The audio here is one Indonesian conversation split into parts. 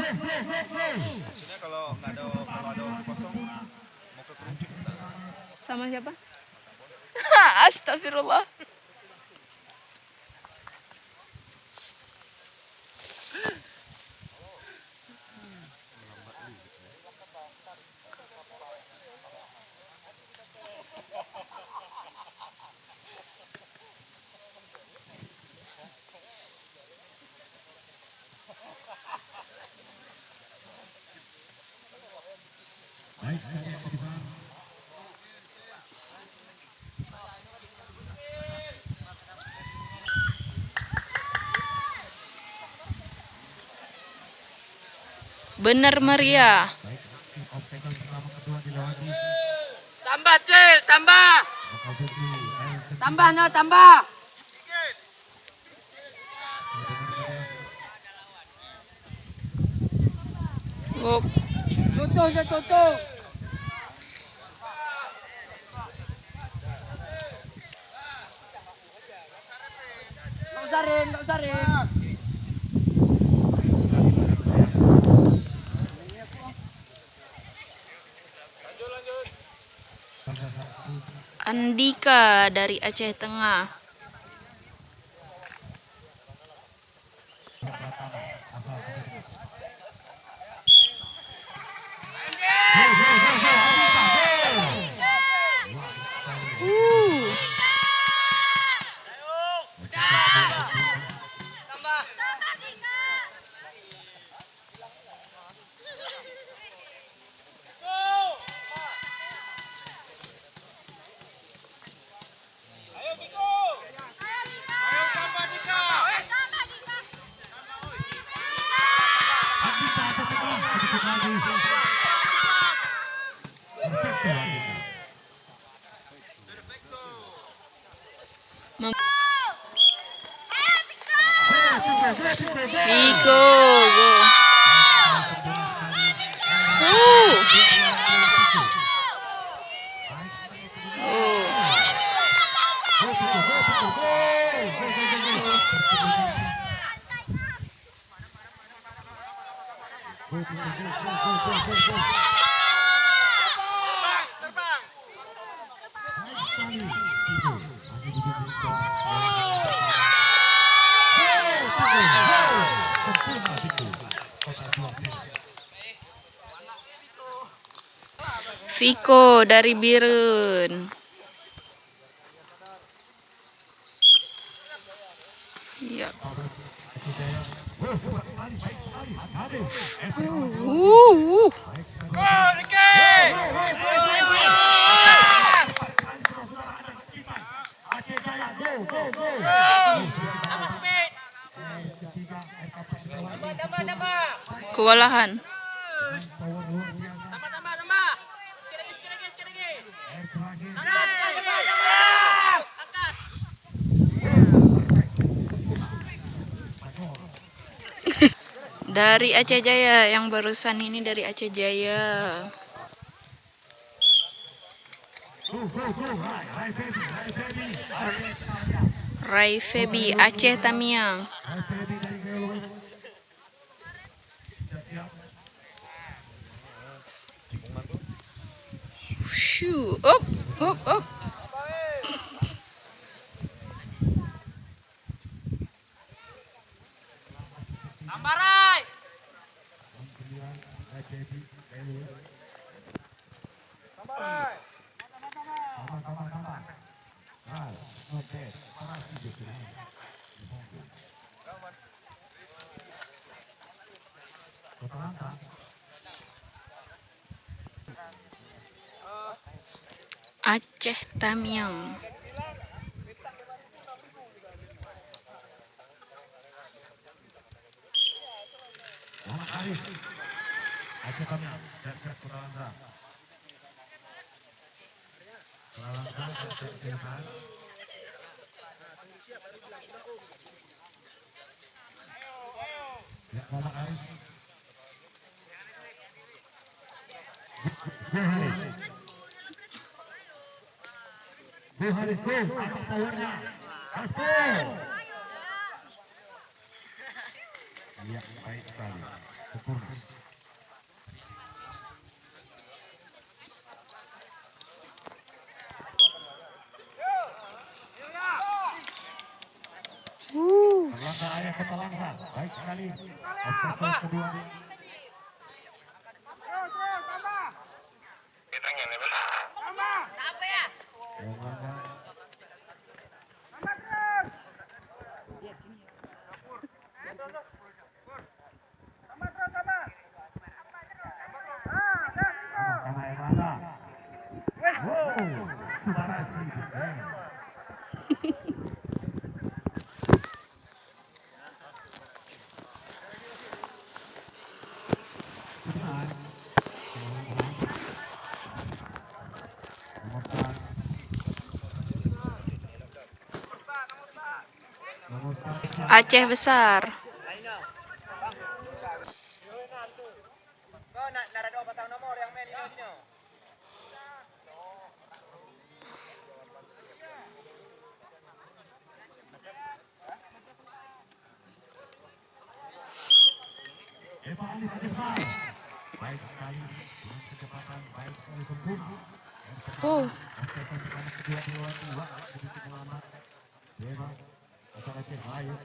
Maksudnya kalau ada waktu kosong mau ke kerucut. Sama siapa? Astagfirullah. Bener meriah. Tambah, Cil, tambah. Tambah, no, tambah. Oh. Tutup. Nggak usah ring. Andika dari Aceh Tengah. Viko, go. Viko dari Birun. Iya. Kewalahan. Dari Aceh Jaya, yang barusan ini dari Aceh Jaya. Rai Febi, Aceh Tamiang. Shoo, up. Sambarai. Aceh Tamiang. Aceh Tamiang, siap-siap Puralansa. Puralansa, siap-siap kebiasaan. Ya, Muhammad Aris. Bu Haris, apa powernya? Gaspol. Iya, baik sekali. Sempurna. baik sekali. Obstacle kedua. Erlangga. Sama Erlangga. Wow, Subarasi. Aceh besar. Eva Ali Aceh besar. Baik sekali dengan kecepatan, baik sekali sempurna. Yang pertama, obstacle pertama kedua dilewati, sedikit melambat. Eva asal Aceh baik.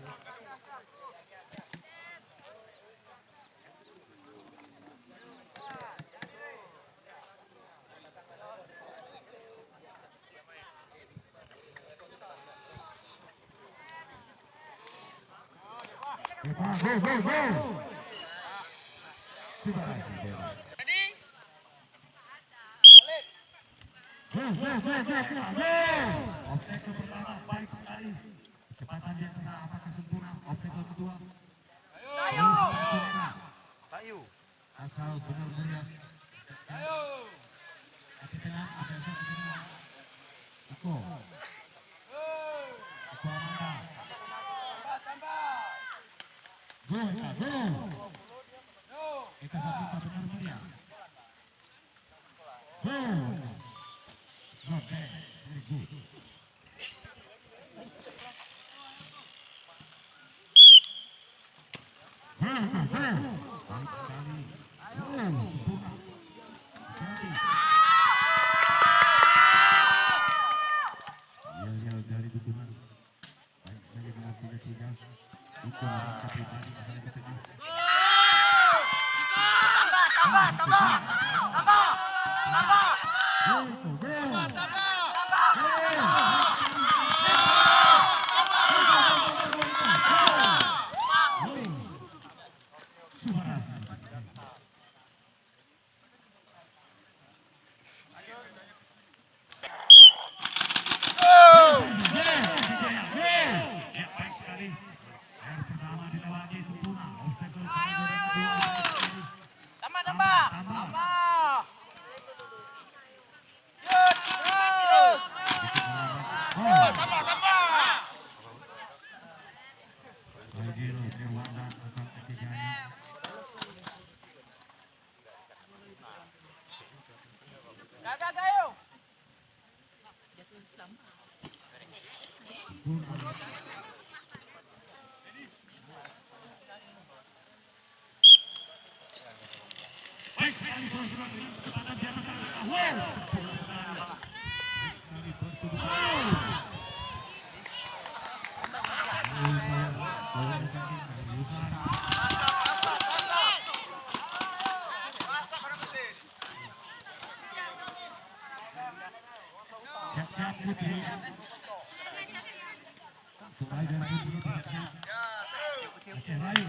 Eva, go. Subarasi Eva. Obstacle pertama baik sekali. Kecepatan dia tengah apakah sempurna? Obstacle kedua. Ayo. Asal benar-benar. Aceh tengah, Aceh tengah. Iko Amanda. Go, Eka, go. Eka Saputra benar-benar. Go. Not bad, very good. Baik sekali. Sempurna. Hati-hati. Yel-yel dari dukungan. Baik sekali dengan 3-3. Iko melengkapi tadi masalah ke tengah. Siap-siap Putri. Kembali dari Putri, siap-siap. Aceh Rayu.